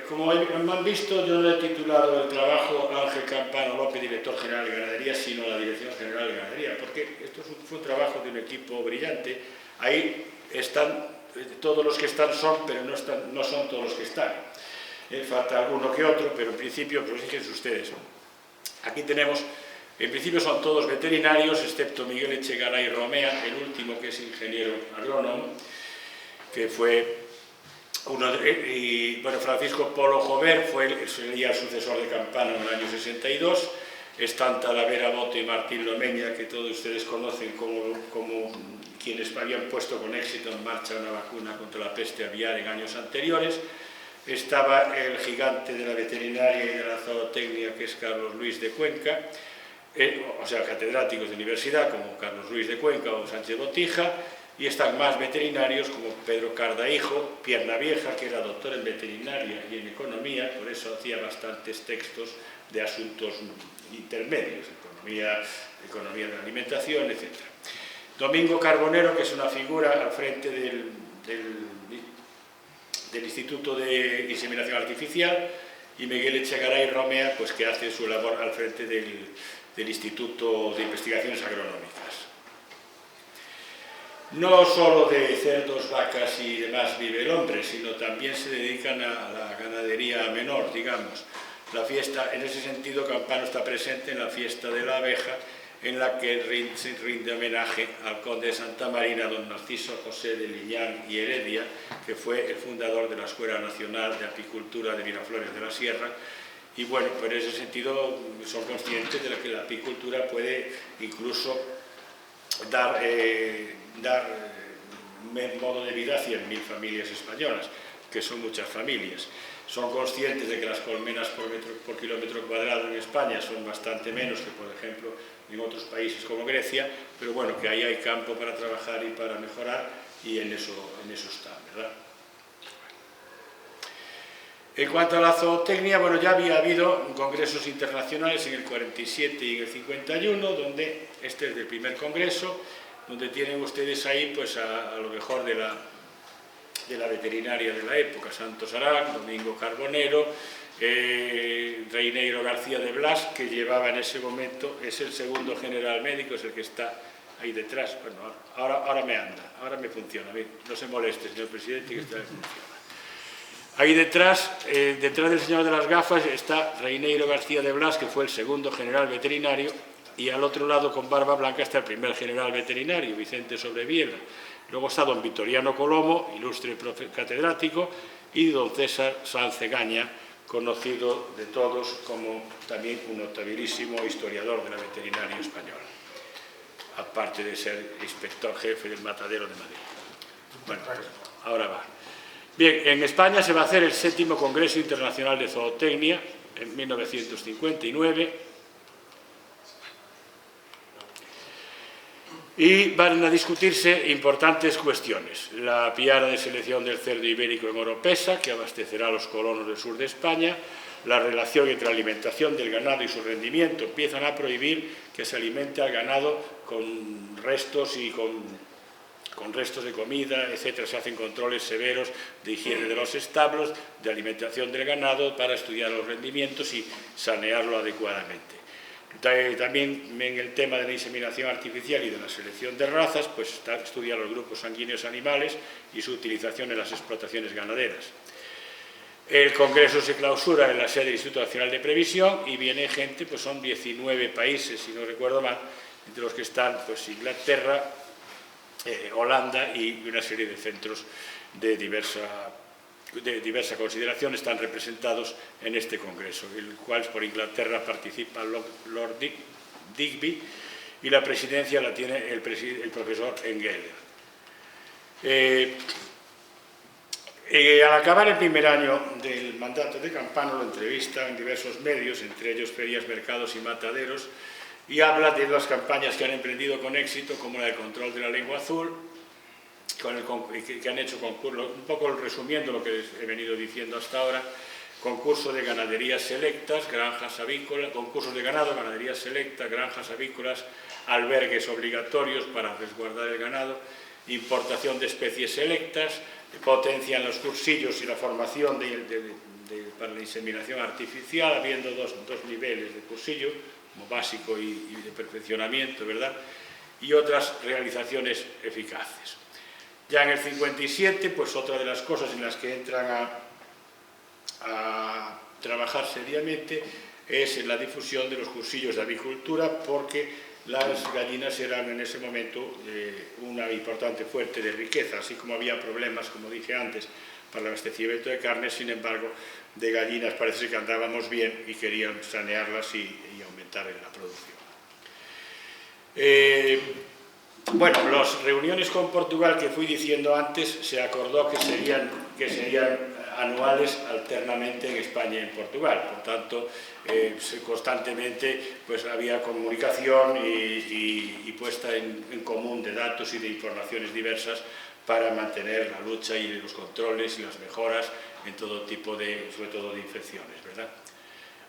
como han visto, yo no he titulado el trabajo Ángel Campano López, director general de Ganadería, sino la Dirección General de Ganadería, porque esto fue un trabajo de un equipo brillante. Ahí están, todos los que están son, pero no son todos los que están. Falta alguno que otro, pero en principio, pues fíjense ustedes. Aquí tenemos, en principio son todos veterinarios, excepto Miguel Echegaray Romea, el último, que es ingeniero agrónomo, que fue bueno, Francisco Polo Jover sería el sucesor de Campano en el año 62, están Talavera Boto y Martín Lomeña, que todos ustedes conocen como quienes habían puesto con éxito en marcha una vacuna contra la peste aviar en años anteriores. Estaba el gigante de la veterinaria y de la zootecnia, que es Carlos Luis de Cuenca, o sea, catedráticos de universidad como Carlos Luis de Cuenca o Sánchez Botija, y están más veterinarios como Pedro Carda Hijo, Pierna Vieja, que era doctor en veterinaria y en economía, por eso hacía bastantes textos de asuntos intermedios, economía de la alimentación, etc. Domingo Carbonero, que es una figura al frente del Instituto de Inseminación Artificial, y Miguel Echegaray Romea, pues, que hace su labor al frente del Instituto de Investigaciones Agronómicas. No solo de cerdos, vacas y demás vive el hombre, sino también se dedican a la ganadería menor, digamos. La fiesta, en ese sentido, Campano está presente en la fiesta de la abeja, en la que se rinde homenaje al conde de Santa Marina, don Narciso José de Liñán y Heredia, que fue el fundador de la Escuela Nacional de Apicultura de Miraflores de la Sierra. Y bueno, pues en ese sentido son conscientes de que la apicultura puede incluso dar modo de vida a 100.000 familias españolas, que son muchas familias. son conscientes de que las colmenas por kilómetro cuadrado en España son bastante menos que, por ejemplo, en otros países como Grecia, pero bueno, que ahí hay campo para trabajar y para mejorar, y en eso está, ¿verdad? En cuanto a la zootecnia, bueno, ya había habido congresos internacionales en el 47 y en el 51, donde este es del primer congreso, donde tienen ustedes ahí pues a lo mejor de la veterinaria de la época, Santos Arán, Domingo Carbonero, Reineiro García de Blas, que llevaba en ese momento, es el segundo general médico, es el que está ahí detrás. Bueno, ahora me anda, ahora me funciona, no se moleste, señor presidente, que esta vez funciona. Ahí detrás del señor de las gafas, está Reineiro García de Blas, que fue el segundo general veterinario, y al otro lado, con barba blanca, está el primer general veterinario, Vicente Sobreviela. Luego está don Vitoriano Colomo, ilustre catedrático, y don César Sancegaña, conocido de todos como también un notabilísimo historiador de la veterinaria española, aparte de ser inspector jefe del Matadero de Madrid. Bueno, pues ahora va. Bien, en España se va a hacer el 7º Congreso Internacional de Zootecnia en 1959 y van a discutirse importantes cuestiones. La piara de selección del cerdo ibérico en Oropesa, que abastecerá a los colonos del sur de España, la relación entre la alimentación del ganado y su rendimiento. Empiezan a prohibir que se alimente al ganado con restos y con restos de comida, etcétera. Se hacen controles severos de higiene de los establos, de alimentación del ganado, para estudiar los rendimientos y sanearlo adecuadamente. También en el tema de la inseminación artificial y de la selección de razas, pues estudia los grupos sanguíneos animales y su utilización en las explotaciones ganaderas. El Congreso se clausura en la sede del Instituto Nacional de Previsión y viene gente, pues son 19 países, si no recuerdo mal, entre los que están pues Inglaterra, Holanda y una serie de centros de diversa consideración están representados en este congreso, el cual por Inglaterra participa Lord Digby y la presidencia la tiene el profesor Engeler. Al acabar el primer año del mandato de Campano lo entrevista en diversos medios, entre ellos Ferias, Mercados y Mataderos, y habla de las campañas que han emprendido con éxito, como la de control de la lengua azul, que han hecho concursos, un poco resumiendo lo que he venido diciendo hasta ahora, concurso de ganaderías selectas, granjas avícolas, concursos de ganado, ganaderías selectas, granjas avícolas, albergues obligatorios para resguardar el ganado, importación de especies selectas, potencian los cursillos y la formación para la inseminación artificial, habiendo dos niveles de cursillo, como básico y de perfeccionamiento, ¿verdad? Y otras realizaciones eficaces. Ya en el 57, pues otra de las cosas en las que entran a trabajar seriamente es en la difusión de los cursillos de avicultura, porque las gallinas eran en ese momento una importante fuente de riqueza, así como había problemas, como dije antes, para el abastecimiento de carne. Sin embargo, de gallinas parece que andábamos bien y querían sanearlas y aumentar la producción. Bueno, las reuniones con Portugal que fui diciendo antes, se acordó que serían anuales alternamente en España y en Portugal. Por tanto, constantemente pues, había comunicación y puesta en común de datos y de informaciones diversas para mantener la lucha y los controles y las mejoras en todo tipo sobre todo de infecciones, ¿verdad?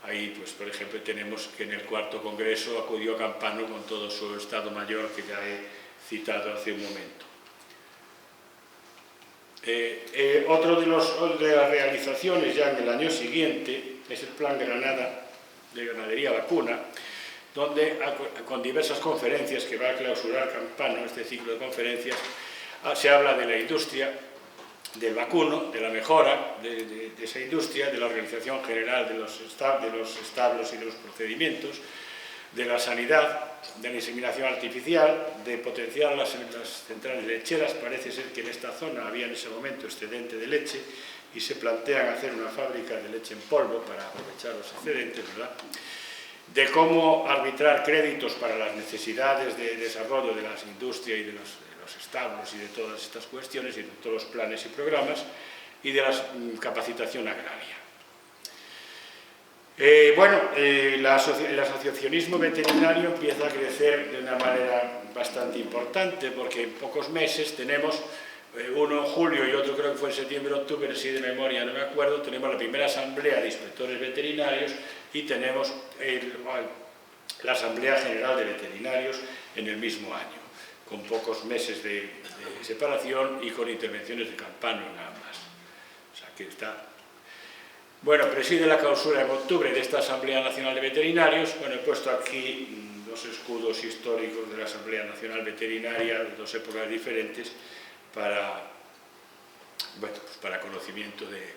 Ahí, pues, por ejemplo, tenemos que en el 4º Congreso acudió Campano con todo su Estado Mayor, que ya he citado hace un momento. Otro de las realizaciones ya en el año siguiente es el Plan Granada de Ganadería Vacuna, donde con diversas conferencias que va a clausurar Campano, este ciclo de conferencias, se habla de la industria del vacuno, de la mejora de esa industria, de la organización general de los establos y de los procedimientos, de la sanidad, de la inseminación artificial, de potenciar las centrales lecheras. Parece ser que en esta zona había en ese momento excedente de leche y se plantean hacer una fábrica de leche en polvo para aprovechar los excedentes, ¿verdad? De cómo arbitrar créditos para las necesidades de desarrollo de las industrias y de los establos y de todas estas cuestiones y de todos los planes y programas, y de la capacitación agraria. El asociacionismo veterinario empieza a crecer de una manera bastante importante, porque en pocos meses tenemos, uno en julio y otro creo que fue en septiembre, octubre, si de memoria no me acuerdo, tenemos la primera asamblea de inspectores veterinarios y tenemos la Asamblea General de Veterinarios en el mismo año, con pocos meses de separación y con intervenciones de Campano nada más. O sea que está... Bueno, preside la clausura en octubre de esta Asamblea Nacional de Veterinarios. Bueno, he puesto aquí los escudos históricos de la Asamblea Nacional Veterinaria de dos épocas diferentes para conocimiento del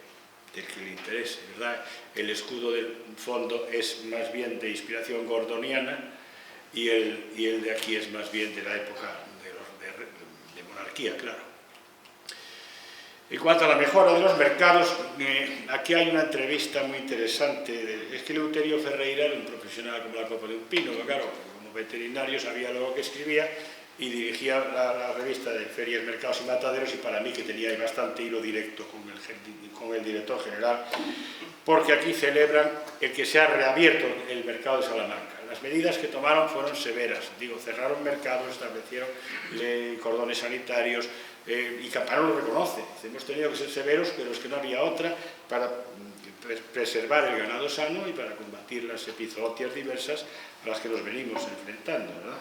que le interese, ¿verdad? El escudo del fondo es más bien de inspiración gordoniana y el de aquí es más bien de la época de monarquía, claro. En cuanto a la mejora de los mercados, aquí hay una entrevista muy interesante. Es que Eleuterio Ferreira era un profesional como la copa de un pino, pero claro, como veterinario sabía lo que escribía y dirigía la revista de Ferias, Mercados y Mataderos, y para mí que tenía ahí bastante hilo directo con el director general, porque aquí celebran el que se ha reabierto el mercado de Salamanca. Las medidas que tomaron fueron severas, cerraron mercados, establecieron cordones sanitarios, y Campano lo reconoce. Hemos tenido que ser severos, pero es que no había otra para preservar el ganado sano y para combatir las epizootias diversas a las que nos venimos enfrentando, ¿verdad?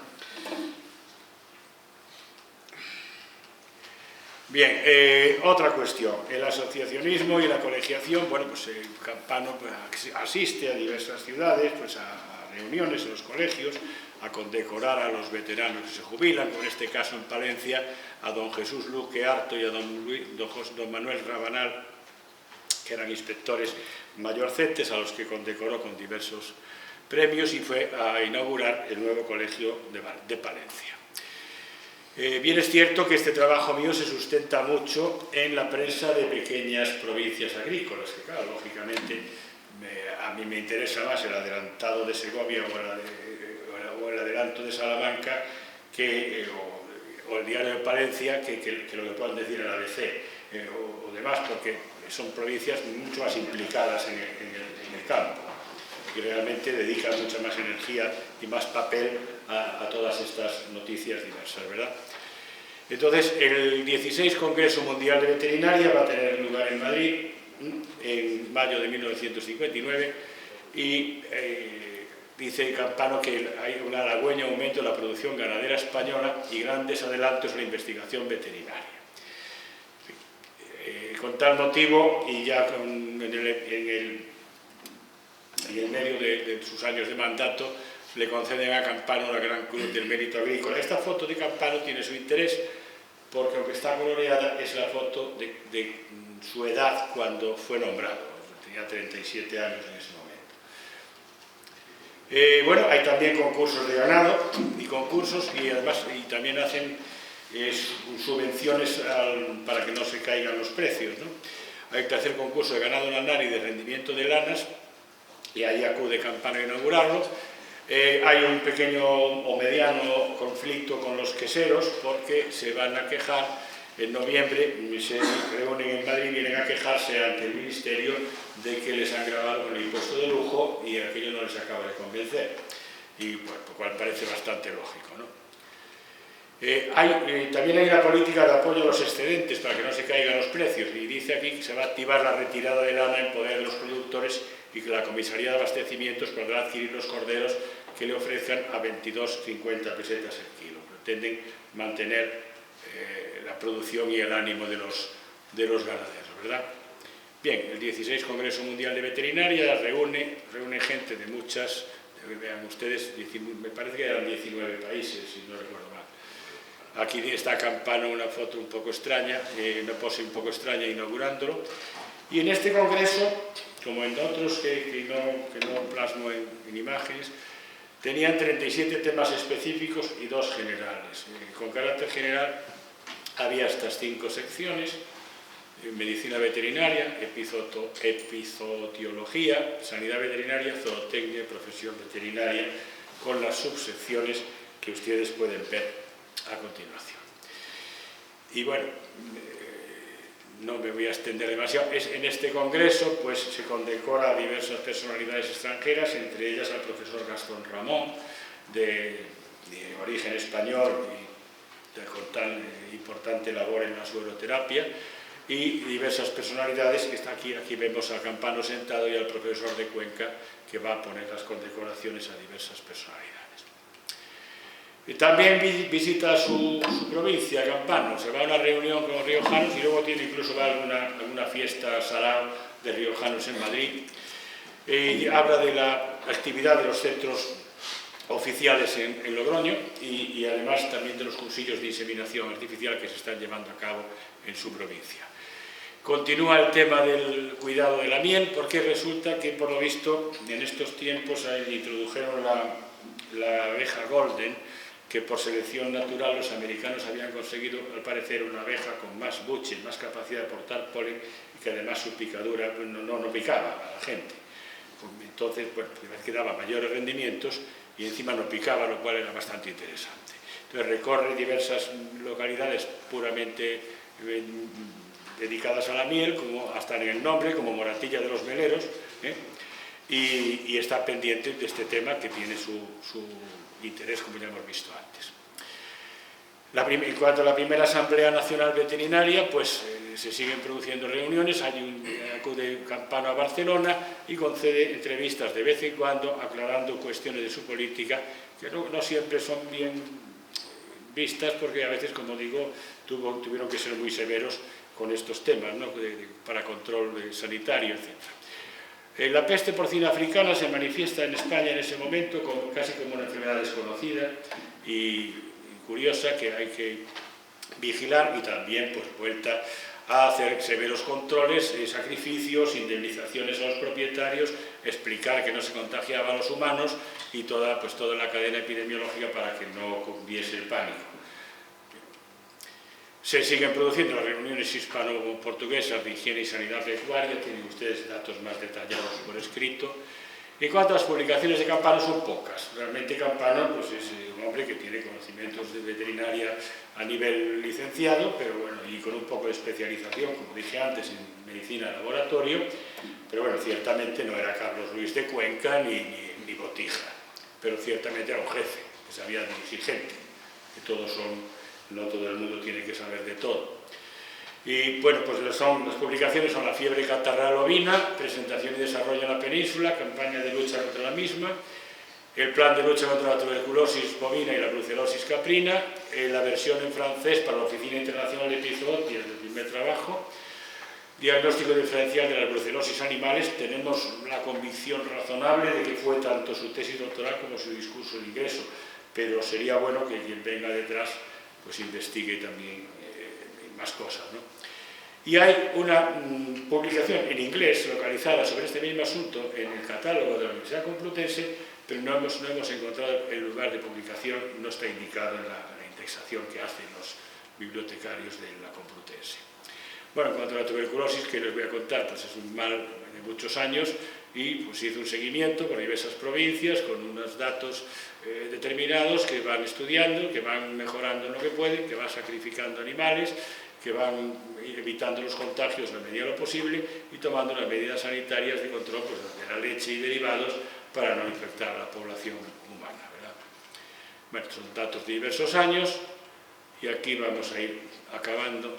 Bien, otra cuestión, el asociacionismo y la colegiación. Bueno, pues Campano asiste a diversas ciudades, pues a reuniones en los colegios, a condecorar a los veteranos que se jubilan, como en este caso en Palencia, a don Jesús Luque Harto y a don Manuel Rabanal, que eran inspectores mayorcetes, a los que condecoró con diversos premios, y fue a inaugurar el nuevo colegio de Palencia. Bien es cierto que este trabajo mío se sustenta mucho en la prensa de pequeñas provincias agrícolas, que claro, lógicamente a mí me interesa más el adelantado de Segovia o el adelanto de Salamanca o el diario de Palencia que lo que puedan decir el ABC o demás, porque son provincias mucho más implicadas en el campo y realmente dedican mucha más energía y más papel a todas estas noticias diversas, ¿verdad? Entonces, el 16 Congreso Mundial de Veterinaria va a tener lugar en Madrid en mayo de 1959 y dice Campano que hay un halagüeño aumento de la producción ganadera española y grandes adelantos en la investigación veterinaria. Con tal motivo, y ya en el medio de sus años de mandato, le conceden a Campano la Gran Cruz del Mérito Agrícola. Esta foto de Campano tiene su interés porque, aunque está coloreada, es la foto de su edad cuando fue nombrado. Tenía 37 años en ese momento. Bueno, hay también concursos de ganado y concursos, y además también hacen subvenciones para que no se caigan los precios, ¿no? Hay que hacer concurso de ganado lanar y de rendimiento de lanas, y ahí acude Campano a inaugurarlo. Hay un pequeño o mediano conflicto con los queseros porque se van a quejar en noviembre, se reúnen en Madrid y vienen a quejarse ante el Ministerio de que les han grabado con el impuesto de lujo y aquello no les acaba de convencer, y pues, lo cual parece bastante lógico, ¿no? También hay una política de apoyo a los excedentes para que no se caigan los precios, y dice aquí que se va a activar la retirada de lana en poder de los productores y que la Comisaría de Abastecimientos podrá adquirir los corderos que le ofrezcan a 22,50 pesetas el kilo. Pretenden mantener la producción y el ánimo de los ganaderos, ¿verdad? Bien, el 16 Congreso Mundial de Veterinaria reúne gente de muchas, vean ustedes, me parece que eran 19 países, si no recuerdo mal. Aquí está Campano, una foto un poco extraña, una pose un poco extraña inaugurándolo. Y en este congreso, como en otros que no plasmo en imágenes, tenían 37 temas específicos y 2 generales. Con carácter general había estas 5 secciones: medicina veterinaria, epizootiología, sanidad veterinaria, zootecnia, profesión veterinaria, con las subsecciones que ustedes pueden ver a continuación. Y bueno, no me voy a extender demasiado. En este congreso pues, se condecora a diversas personalidades extranjeras, entre ellas al profesor Gastón Ramón, de origen español y con tan importante labor en la sueroterapia, y diversas personalidades que está aquí. Aquí vemos a Campano sentado y al profesor de Cuenca, que va a poner las condecoraciones a diversas personalidades. Y también visita su provincia, Campano, se va a una reunión con los riojanos y luego tiene incluso alguna fiesta sarao de riojanos en Madrid. Y habla de la actividad de los centros oficiales en Logroño y además también de los cursillos de inseminación artificial que se están llevando a cabo en su provincia. Continúa el tema del cuidado de la miel, porque resulta que, por lo visto, en estos tiempos introdujeron la abeja golden, que por selección natural los americanos habían conseguido, al parecer, una abeja con más buche, más capacidad de aportar polen, y que además su picadura no picaba a la gente. Entonces, bueno, que daba mayores rendimientos y encima no picaba, lo cual era bastante interesante. Entonces recorre diversas localidades puramente dedicadas a la miel, como hasta en el nombre, como Moratilla de los Meleros, y está pendiente de este tema que tiene su interés, como ya hemos visto antes. En cuanto a la primera Asamblea Nacional Veterinaria, pues se siguen produciendo reuniones, acude Campano a Barcelona y concede entrevistas de vez en cuando, aclarando cuestiones de su política, que no siempre son bien vistas, porque a veces, como digo, tuvieron que ser muy severos con estos temas, ¿no? Para control sanitario, etc. La peste porcina africana se manifiesta en España en ese momento casi como una enfermedad desconocida y curiosa, que hay que vigilar, y también pues vuelta a hacer severos controles, sacrificios, indemnizaciones a los propietarios, explicar que no se contagiaba a los humanos y toda la cadena epidemiológica para que no hubiese el pánico. Se siguen produciendo las reuniones hispano-portuguesas de higiene y sanidad pecuaria, tienen ustedes datos más detallados por escrito. En cuanto a las publicaciones de Campano, son pocas. Realmente Campano pues, es un hombre que tiene conocimientos de veterinaria a nivel licenciado, pero bueno, y con un poco de especialización, como dije antes, en medicina de laboratorio, pero bueno, ciertamente no era Carlos Luis de Cuenca ni Botija, pero ciertamente era un jefe, que sabía dirigir gente, que no todo el mundo tiene que saber de todo. Y bueno, pues las publicaciones son la fiebre catarral ovina, presentación y desarrollo en la península, campaña de lucha contra la misma, el plan de lucha contra la tuberculosis bovina y la brucelosis caprina, la versión en francés para la Oficina Internacional de Epizootia del primer trabajo, diagnóstico diferencial de la brucelosis animales. Tenemos la convicción razonable de que fue tanto su tesis doctoral como su discurso de ingreso, pero sería bueno que quien venga detrás pues investigue también más cosas, ¿no? Y hay una publicación en inglés localizada sobre este mismo asunto en el catálogo de la Universidad Complutense, pero no hemos encontrado el lugar de publicación, no está indicado en la indexación que hacen los bibliotecarios de la Complutense. Bueno, en cuanto a la tuberculosis, que les voy a contar, pues es un mal de muchos años y pues hizo un seguimiento por diversas provincias con unos datos determinados que van estudiando, que van mejorando en lo que pueden, que van sacrificando animales, que van evitando los contagios a la medida de lo posible y tomando las medidas sanitarias de control pues, de la leche y derivados para no infectar a la población humana, ¿verdad? Bueno, son datos de diversos años y aquí vamos a ir acabando.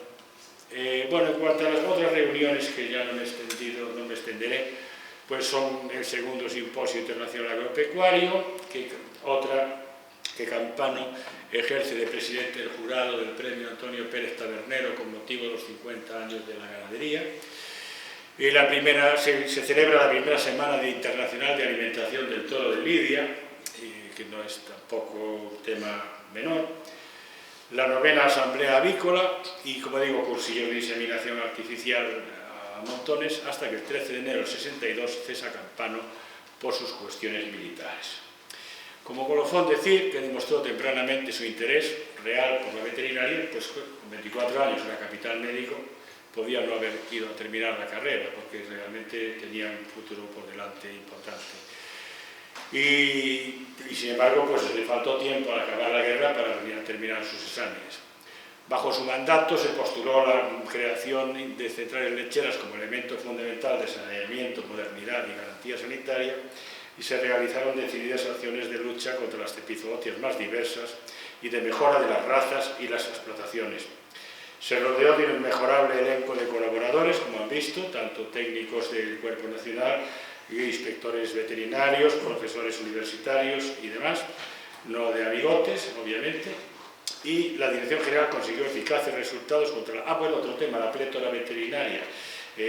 Bueno, en cuanto a las otras reuniones que ya no me extenderé, pues son el segundo Simposio Internacional Agropecuario, otra que Campano ejerce de presidente del jurado del premio Antonio Pérez Tabernero con motivo de los 50 años de la ganadería. Y se celebra la primera Semana Internacional de Alimentación del Toro de Lidia, que no es tampoco un tema menor. La 9ª Asamblea Avícola y, como digo, cursillos de inseminación artificial a montones, hasta que el 13 de enero del 62 cesa Campano por sus cuestiones militares. Como colofón decir que demostró tempranamente su interés real por la veterinaria, pues con 24 años en la capital médico podía no haber ido a terminar la carrera, porque realmente tenía un futuro por delante importante. Y sin embargo, pues le faltó tiempo al acabar la guerra para venir a terminar sus exámenes. Bajo su mandato se postuló la creación de centrales lecheras como elemento fundamental de saneamiento, modernidad y garantía sanitaria, y se realizaron decididas acciones de lucha contra las epizootias más diversas y de mejora de las razas y las explotaciones. Se rodeó de un inmejorable elenco de colaboradores, como han visto, tanto técnicos del Cuerpo Nacional, inspectores veterinarios, profesores universitarios y demás, no de amigotes, obviamente, y la Dirección General consiguió eficaces resultados contra bueno, otro tema, la plétora veterinaria.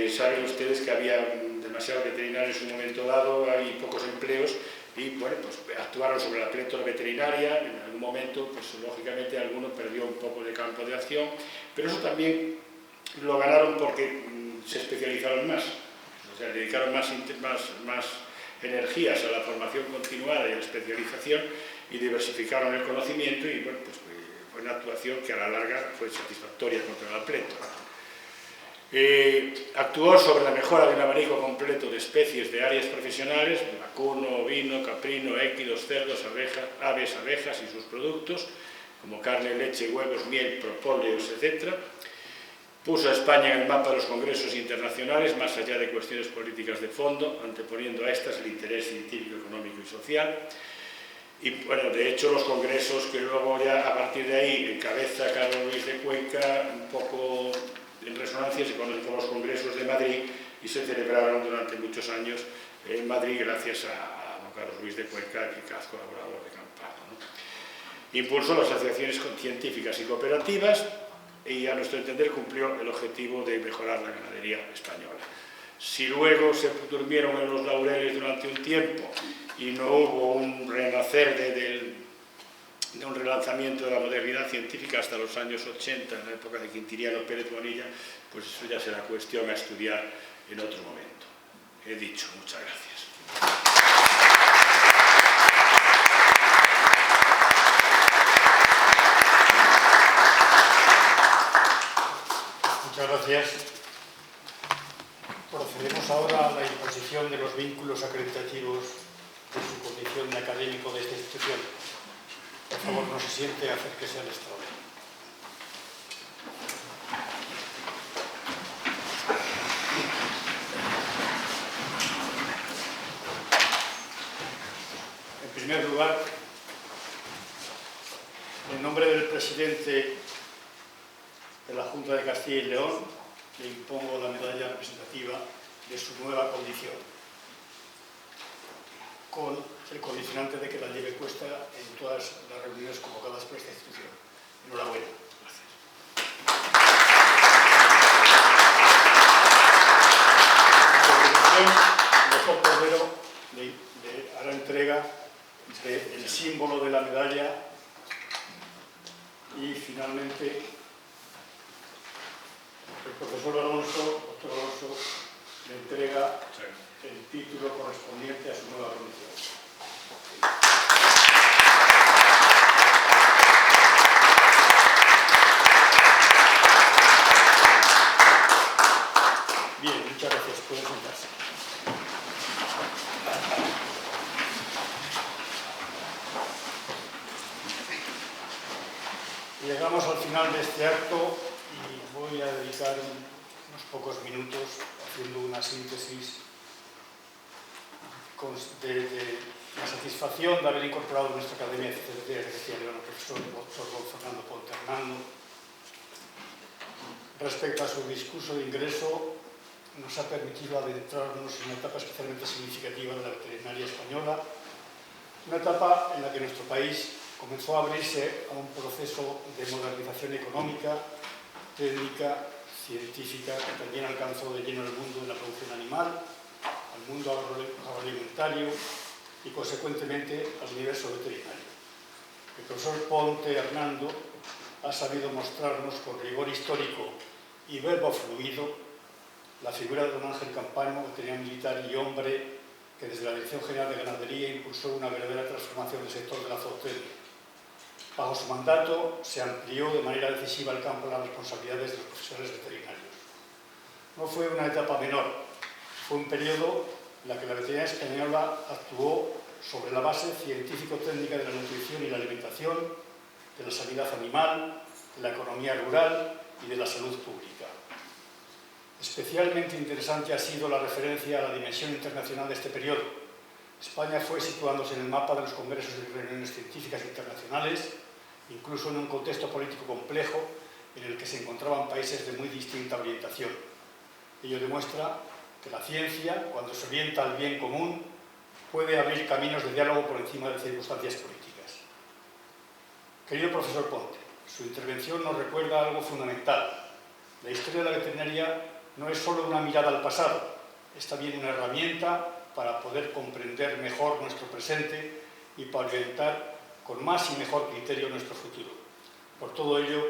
Saben ustedes que había demasiados veterinarios en un momento dado, hay pocos empleos, y bueno, pues actuaron sobre la plétora veterinaria. En algún momento, pues lógicamente alguno perdió un poco de campo de acción, pero eso también lo ganaron porque se especializaron más, o sea, dedicaron más energías a la formación continuada y a la especialización, y diversificaron el conocimiento, y bueno, pues fue una actuación que a la larga fue satisfactoria contra la plétora. Actuó sobre la mejora de un abanico completo de especies de áreas profesionales, vacuno, ovino, caprino, équidos, cerdos, aves, abejas y sus productos, como carne, leche, huevos, miel, propóleos, etc. Puso a España en el mapa de los congresos internacionales, más allá de cuestiones políticas de fondo, anteponiendo a estas el interés científico, económico y social. Y bueno, de hecho los congresos que luego ya a partir de ahí encabeza Carlos Ruiz de Cuenca, un poco en resonancia se conocen como los congresos de Madrid, y se celebraron durante muchos años en Madrid gracias a don Carlos Ruiz de Cuenca, eficaz colaborador de Campana, ¿no? Impulsó las asociaciones científicas y cooperativas, y a nuestro entender cumplió el objetivo de mejorar la ganadería española. Si luego se durmieron en los laureles durante un tiempo y no hubo un renacer de un relanzamiento de la modernidad científica hasta los años 80, en la época de Quintiliano Pérez Bonilla, pues eso ya será cuestión a estudiar en otro momento. He dicho, muchas gracias. Muchas gracias. Procedemos ahora a la imposición de los vínculos acreditativos de su condición de académico de esta institución. Por favor, no se siente, acérquese al estrado. En primer lugar, en nombre del presidente de la Junta de Castilla y León, le impongo la medalla representativa de su nueva condición, con el condicionante de que la lleve puesta en todas las reuniones convocadas por esta institución. Enhorabuena. Gracias. A continuación, el doctor Cordero le hará entrega del símbolo de la medalla, y finalmente el profesor doctor Alonso, le entrega el título correspondiente a su nueva condición. Bien, muchas gracias. Pueden sentarse. Llegamos al final de este acto y voy a dedicar unos pocos minutos haciendo una síntesis de la satisfacción de haber incorporado en nuestra Academia de Ciencias de Castilla y León al profesor doctor don Fernando Ponte Hernando. Respecto a su discurso de ingreso, nos ha permitido adentrarnos en una etapa especialmente significativa de la veterinaria española, una etapa en la que nuestro país comenzó a abrirse a un proceso de modernización económica, técnica, científica, que también alcanzó de lleno el mundo de la producción animal, al mundo agroalimentario y, consecuentemente, al universo veterinario. El profesor Ponte Hernando ha sabido mostrarnos con rigor histórico y verbo fluido la figura de don Ángel Campano, veterinario militar y hombre que desde la Dirección General de Ganadería impulsó una verdadera transformación del sector de la zootecnia. Bajo su mandato se amplió de manera decisiva el campo de las responsabilidades de los profesionales veterinarios. No fue una etapa menor, fue un periodo en el que la veterinaria española actuó sobre la base científico-técnica de la nutrición y la alimentación, de la sanidad animal, de la economía rural y de la salud pública. Especialmente interesante ha sido la referencia a la dimensión internacional de este periodo. España fue situándose en el mapa de los congresos y reuniones científicas internacionales, incluso en un contexto político complejo en el que se encontraban países de muy distinta orientación. Ello demuestra que la ciencia, cuando se orienta al bien común, puede abrir caminos de diálogo por encima de circunstancias políticas. Querido profesor Ponte, su intervención nos recuerda algo fundamental. La historia de la veterinaria no es solo una mirada al pasado, es también una herramienta para poder comprender mejor nuestro presente y para orientar con más y mejor criterio nuestro futuro. Por todo ello,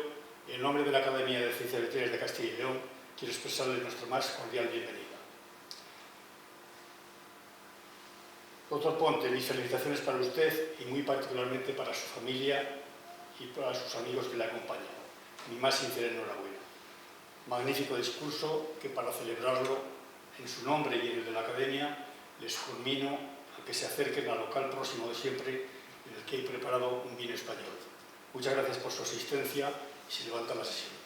en nombre de la Academia de Ciencias Veterinarias de Castilla y León, quiero expresarle nuestra más cordial bienvenida. Doctor Ponte, mis felicitaciones para usted y muy particularmente para su familia y para sus amigos que le acompañan. Mi más sincera enhorabuena. Magnífico discurso que, para celebrarlo en su nombre y en el de la Academia, les conmino a que se acerquen al local próximo de siempre en el que he preparado un vino español. Muchas gracias por su asistencia y se levanta la sesión.